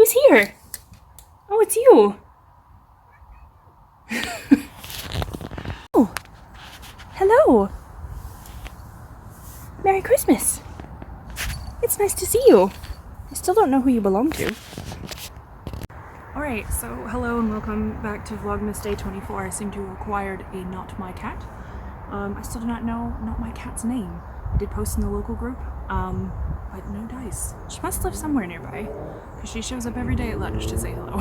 Who's here? Oh, it's you. Oh, hello. Merry Christmas. It's nice to see you. I still don't know who you belong to. Alright, so hello and welcome back to Vlogmas Day 24. I seem to have acquired a Not My Cat. I still do not know Not My Cat's name. I did post in the local group, but no dice. She must live somewhere nearby, because she shows up every day at lunch to say hello.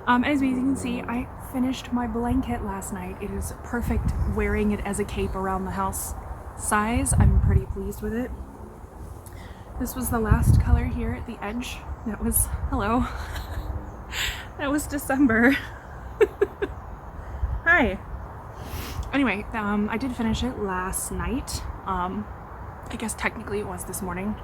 As you can see, I finished my blanket last night. It is perfect wearing it as a cape around the house size. I'm pretty pleased with it. This was the last color here at the edge. That was, hello. That was December. Hi. Anyway, I did finish it last night. I guess technically it was this morning.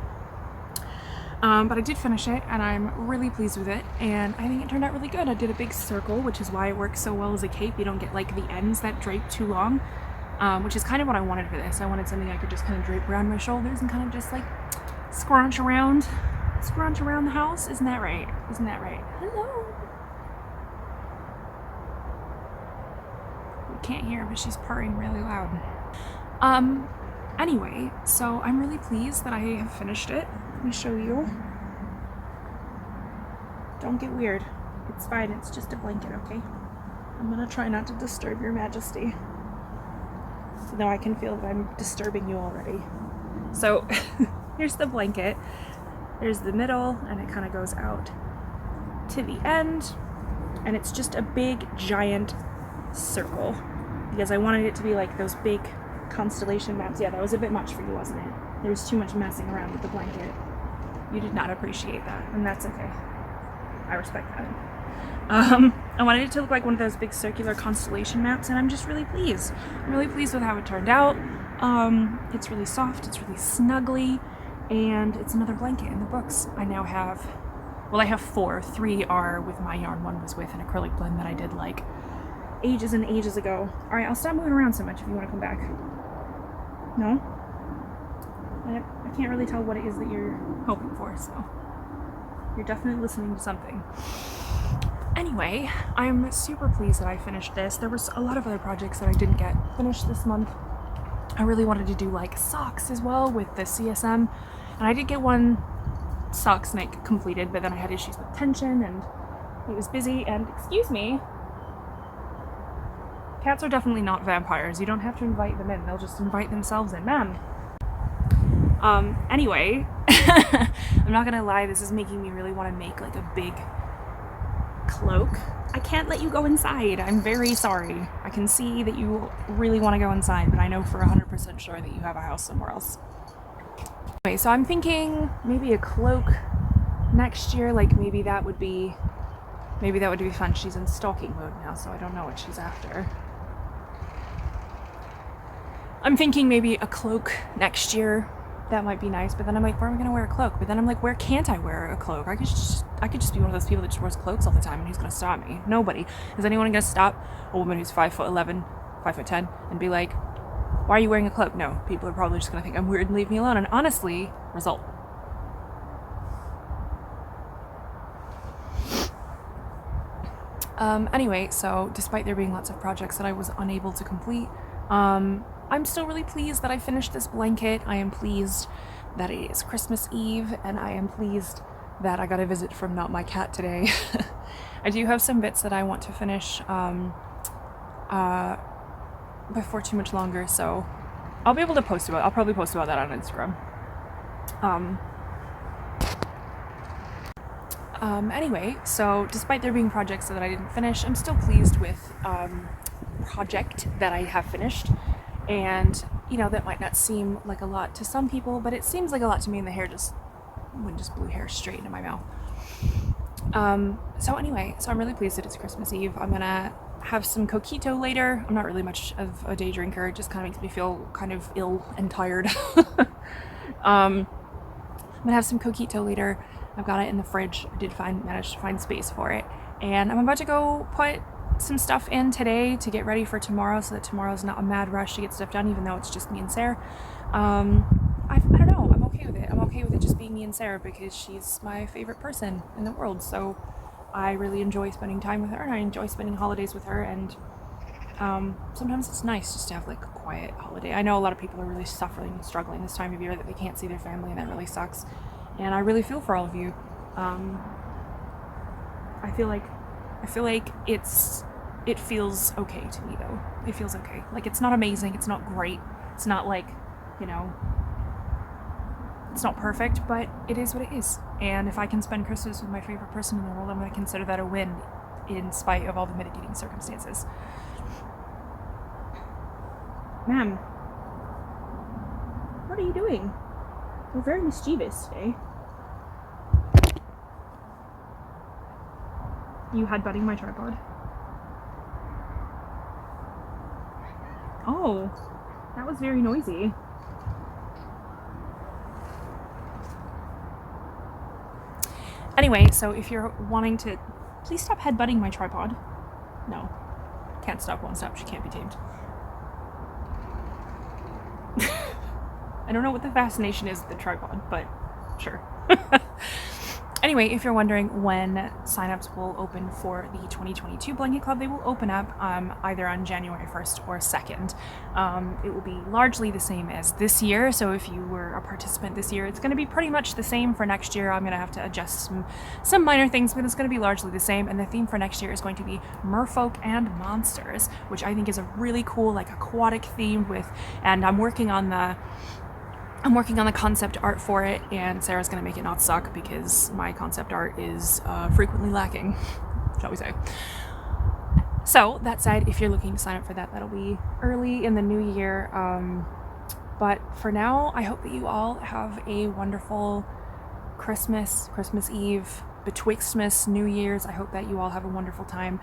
But I did finish it and I'm really pleased with it, and I think it turned out really good. I did a big circle, which is why it works so well as a cape. You don't get like the ends that drape too long, which is kind of what I wanted for this. I wanted something I could just kind of drape around my shoulders and kind of just like scrunch around the house. Isn't that right? Isn't that right? Hello. You can't hear her, but she's purring really loud. Anyway, so I'm really pleased that I have finished it. Let me show you. Don't get weird. It's fine, it's just a blanket, okay? I'm gonna try not to disturb your majesty. So now I can feel that I'm disturbing you already. So, here's the blanket. There's the middle, and it kind of goes out to the end. And it's just a big, giant circle. Because I wanted it to be like those big constellation maps. Yeah, that was a bit much for you, wasn't it? There was too much messing around with the blanket. You did not appreciate that, and that's okay. I respect that. I wanted it to look like one of those big circular constellation maps, and I'm just really pleased. I'm really pleased with how it turned out. It's really soft, it's really snuggly, and it's another blanket in the books. I now have, well, I have 4. 3 are with my yarn, 1 was with an acrylic blend that I did like ages and ages ago. Alright, I'll stop moving around so much if you want to come back. No? I can't really tell what it is that you're hoping for, so you're definitely listening to something. Anyway, I'm super pleased that I finished this. There was a lot of other projects that I didn't get finished this month. I really wanted to do like socks as well with the CSM, and I did get one sock snake completed, but then I had issues with tension and it was busy. And excuse me, cats are definitely not vampires. You don't have to invite them in, they'll just invite themselves in. Ma'am. Anyway, I'm not gonna lie, this is making me really want to make like a big cloak. I can't let you go inside. I'm very sorry. I can see that you really want to go inside, but I know for 100% sure that you have a house somewhere else. Anyway, so I'm thinking maybe a cloak next year, like maybe that would be fun. She's in stalking mode now, so I don't know what she's after. I'm thinking maybe a cloak next year. That might be nice, but then I'm like, where am I gonna wear a cloak? But then I'm like, where can't I wear a cloak? I could just be one of those people that just wears cloaks all the time, and who's gonna stop me? Nobody. Is anyone gonna stop a woman who's 5'11", 5'10", and be like, why are you wearing a cloak? No, people are probably just gonna think I'm weird and leave me alone, and honestly, result. Anyway, so despite there being lots of projects that I was unable to complete, I'm still really pleased that I finished this blanket. I am pleased that it is Christmas Eve, and I am pleased that I got a visit from Not My Cat today. I do have some bits that I want to finish before too much longer, so I'll be able to post about it. I'll probably post about that on Instagram. Anyway, so despite there being projects that I didn't finish, I'm still pleased with project that I have finished. And, you know, that might not seem like a lot to some people, but it seems like a lot to me, and the hair just, wind just blew hair straight into my mouth. So anyway, so I'm really pleased that it's Christmas Eve. I'm gonna have some coquito later. I'm not really much of a day drinker. It just kind of makes me feel kind of ill and tired. I'm gonna have some coquito later. I've got it in the fridge. I did manage to find space for it. And I'm about to go put some stuff in today to get ready for tomorrow, so that tomorrow's not a mad rush to get stuff done, even though it's just me and Sarah. I don't know, I'm okay with it. I'm okay okay with it just being me and Sarah because she's my favorite person in the world. So I really enjoy spending time with her, and I enjoy spending holidays with her, and sometimes it's nice just to have like a quiet holiday. I know a lot of people are really suffering and struggling this time of year, that they can't see their family, and that really sucks. And I really feel for all of you. I feel like it feels okay to me though. It feels okay. Like, it's not amazing, it's not great, it's not like, you know, it's not perfect, but it is what it is. And if I can spend Christmas with my favorite person in the world, I'm going to consider that a win, in spite of all the mitigating circumstances. Ma'am, what are you doing? You're very mischievous today. You headbutting my tripod? Oh, that was very noisy. Anyway, so if you're wanting to, please stop headbutting my tripod. No, can't stop, won't stop, she can't be tamed. I don't know what the fascination is with the tripod, but sure. Anyway, if you're wondering when signups will open for the 2022 Blanket Club, they will open up either on January 1st or 2nd. It will be largely the same as this year, so if you were a participant this year, it's going to be pretty much the same for next year. I'm going to have to adjust some minor things, but it's going to be largely the same, and the theme for next year is going to be merfolk and monsters, which I think is a really cool, like, aquatic theme and I'm working on the concept art for it, and Sarah's gonna make it not suck because my concept art is frequently lacking, shall we say. So that said, if you're looking to sign up for that, that'll be early in the new year. But for now, I hope that you all have a wonderful Christmas Eve, betwixtmas, New Year's. I hope that you all have a wonderful time.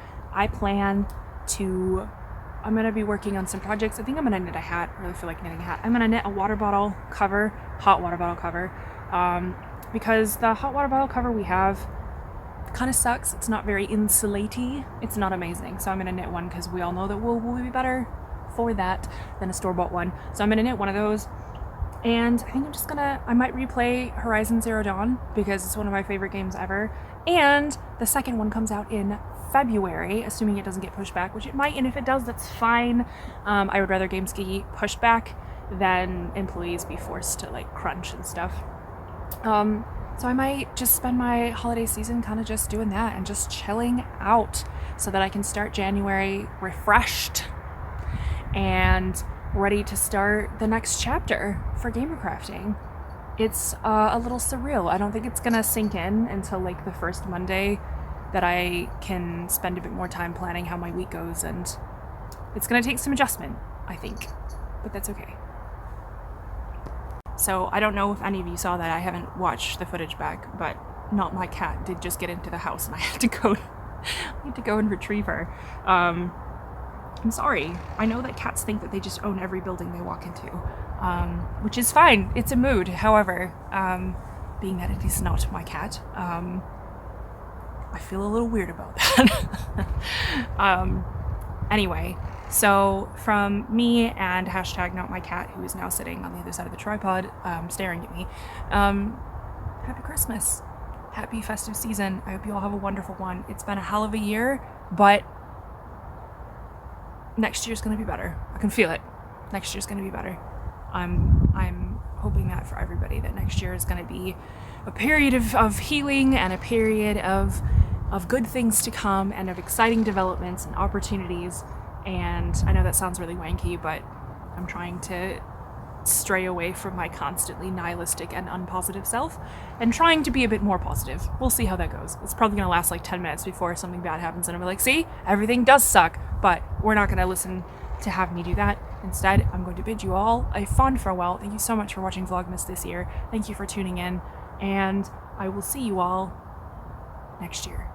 I'm going to be working on some projects. I think I'm going to knit a hat. I really feel like knitting a hat. I'm going to knit a water bottle cover, hot water bottle cover, because the hot water bottle cover we have kind of sucks. It's not very insulatey. It's not amazing. So I'm going to knit one because we all know that wool will be better for that than a store-bought one. So I'm going to knit one of those. And I think I might replay Horizon Zero Dawn because it's one of my favorite games ever. And the second one comes out in February, assuming it doesn't get pushed back, which it might, and if it does, that's fine. I would rather games get pushed back than employees be forced to like crunch and stuff. So I might just spend my holiday season kind of just doing that and just chilling out so that I can start January refreshed and ready to start the next chapter for gamer crafting. It's a little surreal. I don't think it's gonna sink in until like the first Monday that I can spend a bit more time planning how my week goes, and it's gonna take some adjustment, I think, but that's okay. So I don't know if any of you saw that. I haven't watched the footage back, but Not My Cat did just get into the house and I had to go and retrieve her. I'm sorry. I know that cats think that they just own every building they walk into, which is fine. It's a mood. However, being that it is not my cat, I feel a little weird about that. Anyway, so from me and hashtag not my cat, who is now sitting on the other side of the tripod, staring at me, happy Christmas. Happy festive season. I hope you all have a wonderful one. It's been a hell of a year, but next year's gonna be better. I can feel it. Next year's gonna be better. I'm hoping that for everybody, that next year is gonna be a period of healing and a period of good things to come and of exciting developments and opportunities. And I know that sounds really wanky, but I'm trying to stray away from my constantly nihilistic and unpositive self and trying to be a bit more positive. We'll see how that goes. It's probably gonna last like 10 minutes before something bad happens and I'm like, see, everything does suck, but we're not gonna listen to have me do that. Instead, I'm going to bid you all a fond farewell. Thank you so much for watching Vlogmas this year. Thank you for tuning in, and I will see you all next year.